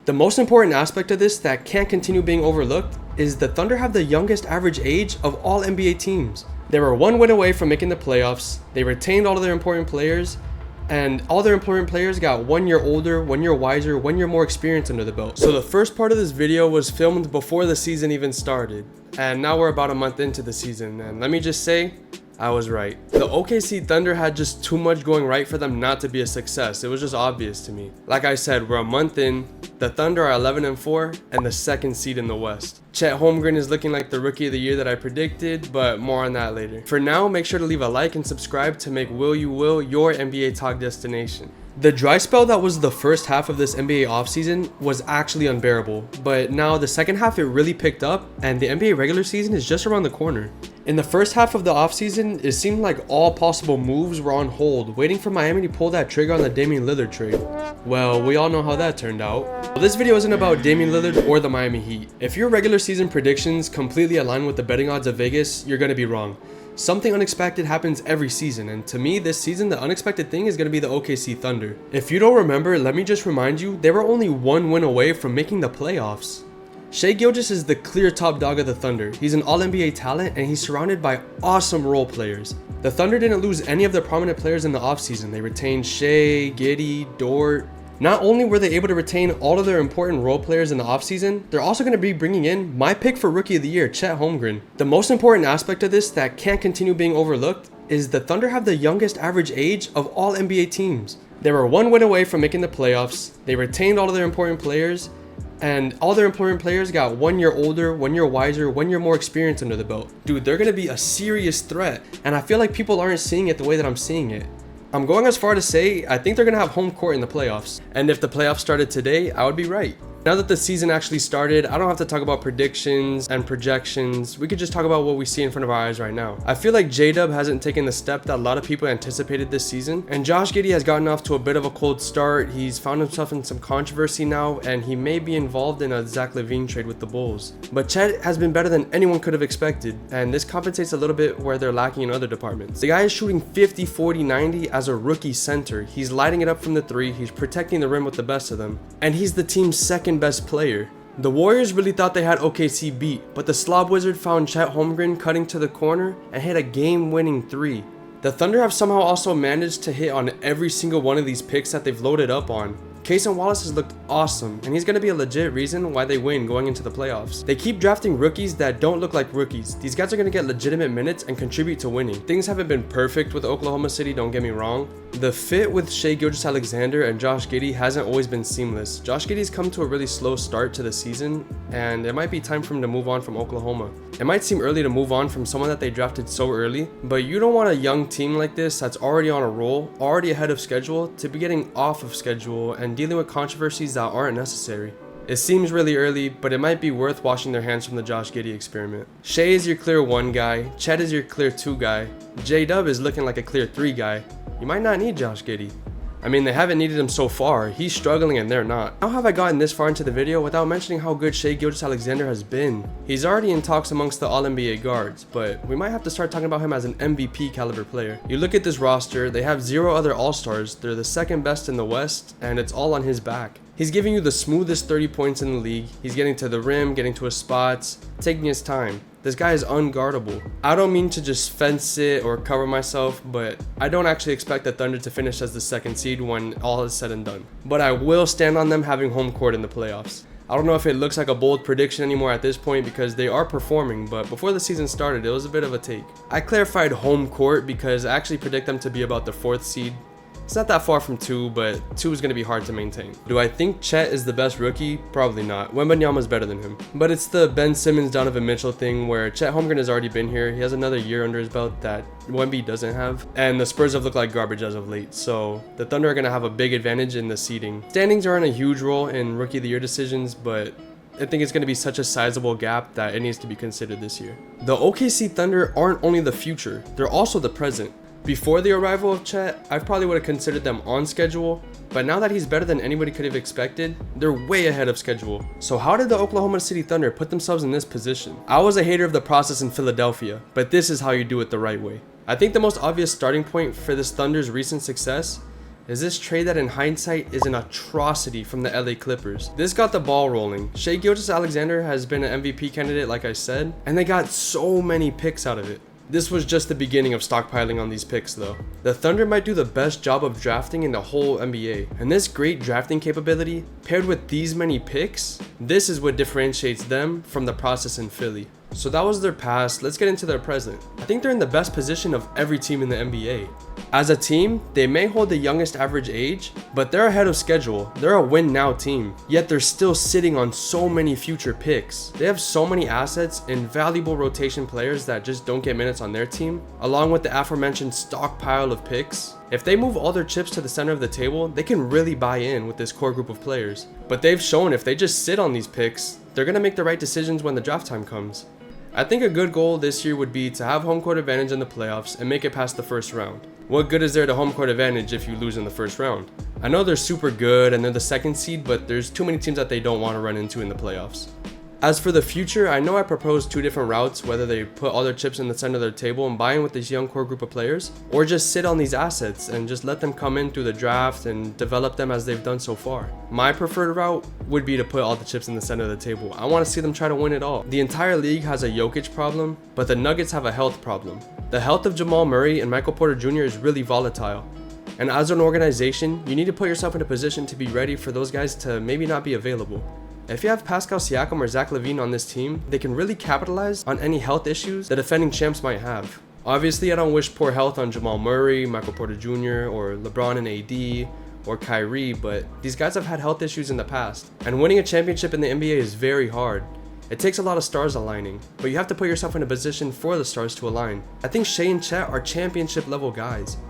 The most important aspect of this that can't continue being overlooked is the Thunder have the youngest average age of all NBA teams. They were one win away from making the playoffs, they retained all of their important players, and all their important players got 1 year older, 1 year wiser, 1 year more experience under the belt. So the first part of this video was filmed before the season even started, and now we're about a month into the season, and let me just say, I was right. The OKC Thunder had just too much going right for them not to be a success. It was just obvious to me. Like I said, we're a month in. The Thunder are 11-4 and the second seed in the West. Chet Holmgren is looking like the rookie of the year that I predicted, but more on that later. For now, make sure to leave a like and subscribe to make Will You Will your NBA talk destination. The dry spell that was the first half of this NBA offseason was actually unbearable, but now the second half it really picked up and the NBA regular season is just around the corner. In the first half of the offseason, it seemed like all possible moves were on hold, waiting for Miami to pull that trigger on the Damian Lillard trade. Well, we all know how that turned out. Well, this video isn't about Damian Lillard or the Miami Heat. If your regular season predictions completely align with the betting odds of Vegas, you're gonna be wrong. Something unexpected happens every season, and to me this season the unexpected thing is going to be the OKC Thunder. If you don't remember, let me just remind you, they were only 1 win away from making the playoffs. Shai Gilgeous is the clear top dog of the Thunder. He's an all-NBA talent and he's surrounded by awesome role players. The Thunder didn't lose any of their prominent players in the offseason. They retained Shai, Giddey, Dort. Not only were they able to retain all of their important role players in the offseason, they're also going to be bringing in my pick for Rookie of the Year, Chet Holmgren. The most important aspect of this that can't continue being overlooked is the Thunder have the youngest average age of all NBA teams. They were 1 win away from making the playoffs, they retained all of their important players, and all their important players got 1 year older, 1 year wiser, 1 year more experience under the belt. Dude, they're going to be a serious threat, and I feel like people aren't seeing it the way that I'm seeing it. I'm going as far to say I think they're going to have home court in the playoffs. And if the playoffs started today, I would be right. Now that the season actually started, I don't have to talk about predictions and projections. We could just talk about what we see in front of our eyes right now. I feel like J-Dub hasn't taken the step that a lot of people anticipated this season. And Josh Giddey has gotten off to a bit of a cold start. He's found himself in some controversy now, and he may be involved in a Zach LaVine trade with the Bulls. But Chet has been better than anyone could have expected, and this compensates a little bit where they're lacking in other departments. The guy is shooting 50, 40, 90 as a rookie center. He's lighting it up from the three, he's protecting the rim with the best of them, and he's the team's second best player. The Warriors really thought they had OKC beat, but the Slob Wizard found Chet Holmgren cutting to the corner and hit a game-winning 3. The Thunder have somehow also managed to hit on every single one of these picks that they've loaded up on. Cason Wallace has looked awesome, and he's going to be a legit reason why they win going into the playoffs. They keep drafting rookies that don't look like rookies. These guys are going to get legitimate minutes and contribute to winning. Things haven't been perfect with Oklahoma City, don't get me wrong. The fit with Shai Gilgeous-Alexander and Josh Giddey hasn't always been seamless. Josh Giddey's come to a really slow start to the season, and it might be time for him to move on from Oklahoma. It might seem early to move on from someone that they drafted so early, but you don't want a young team like this that's already on a roll, already ahead of schedule, to be getting off of schedule and dealing with controversies that aren't necessary. It seems really early, but it might be worth washing their hands from the Josh Giddey experiment. Shai is your clear 1 guy, Chet is your clear 2 guy, J-Dub is looking like a clear 3 guy. You might not need Josh Giddey. I mean, they haven't needed him so far. He's struggling and they're not. How have I gotten this far into the video without mentioning how good Shai Gilgeous-Alexander has been? He's already in talks amongst the All-NBA guards, but we might have to start talking about him as an MVP caliber player. You look at this roster, they have 0 other All-Stars. They're the second best in the West, and it's all on his back. He's giving you the smoothest 30 points in the league. He's getting to the rim, getting to his spots, taking his time. This guy is unguardable. I don't mean to just fence it or cover myself, but I don't actually expect the Thunder to finish as the second seed when all is said and done. But I will stand on them having home court in the playoffs. I don't know if it looks like a bold prediction anymore at this point because they are performing, but before the season started, it was a bit of a take. I clarified home court because I actually predict them to be about the 4th seed. It's not that far from 2, but 2 is going to be hard to maintain. Do I think Chet is the best rookie? Probably not. Wembanyama's better than him. But it's the Ben Simmons, Donovan Mitchell thing where Chet Holmgren has already been here. He has another year under his belt that Wemby doesn't have. And the Spurs have looked like garbage as of late. So the Thunder are going to have a big advantage in the seeding. Standings aren't a huge role in Rookie of the Year decisions, but I think it's going to be such a sizable gap that it needs to be considered this year. The OKC Thunder aren't only the future, they're also the present. Before the arrival of Chet, I probably would have considered them on schedule, but now that he's better than anybody could have expected, they're way ahead of schedule. So how did the Oklahoma City Thunder put themselves in this position? I was a hater of the process in Philadelphia, but this is how you do it the right way. I think the most obvious starting point for this Thunder's recent success is this trade that in hindsight is an atrocity from the LA Clippers. This got the ball rolling. Shai Gilgeous-Alexander has been an MVP candidate, like I said, and they got so many picks out of it. This was just the beginning of stockpiling on these picks though. The Thunder might do the best job of drafting in the whole NBA, and this great drafting capability, paired with these many picks, this is what differentiates them from the process in Philly. So that was their past, let's get into their present. I think they're in the best position of every team in the NBA. As a team, they may hold the youngest average age, but they're ahead of schedule. They're a win now team, yet they're still sitting on so many future picks. They have so many assets and valuable rotation players that just don't get minutes on their team, along with the aforementioned stockpile of picks. If they move all their chips to the center of the table, they can really buy in with this core group of players. But they've shown if they just sit on these picks, they're gonna make the right decisions when the draft time comes. I think a good goal this year would be to have home court advantage in the playoffs and make it past the first round. What good is there to home court advantage if you lose in the first round? I know they're super good and they're the second seed, but there's too many teams that they don't want to run into in the playoffs. As for the future, I know I proposed two different routes, whether they put all their chips in the center of their table and buy in with this young core group of players, or just sit on these assets and just let them come in through the draft and develop them as they've done so far. My preferred route would be to put all the chips in the center of the table. I want to see them try to win it all. The entire league has a Jokic problem, but the Nuggets have a health problem. The health of Jamal Murray and Michael Porter Jr. is really volatile. And as an organization, you need to put yourself in a position to be ready for those guys to maybe not be available. If you have Pascal Siakam or Zach LaVine on this team, they can really capitalize on any health issues the defending champs might have. Obviously, I don't wish poor health on Jamal Murray, Michael Porter Jr., or LeBron and AD, or Kyrie, but these guys have had health issues in the past. And winning a championship in the NBA is very hard. It takes a lot of stars aligning, but you have to put yourself in a position for the stars to align. I think Shai and Chet are championship level guys.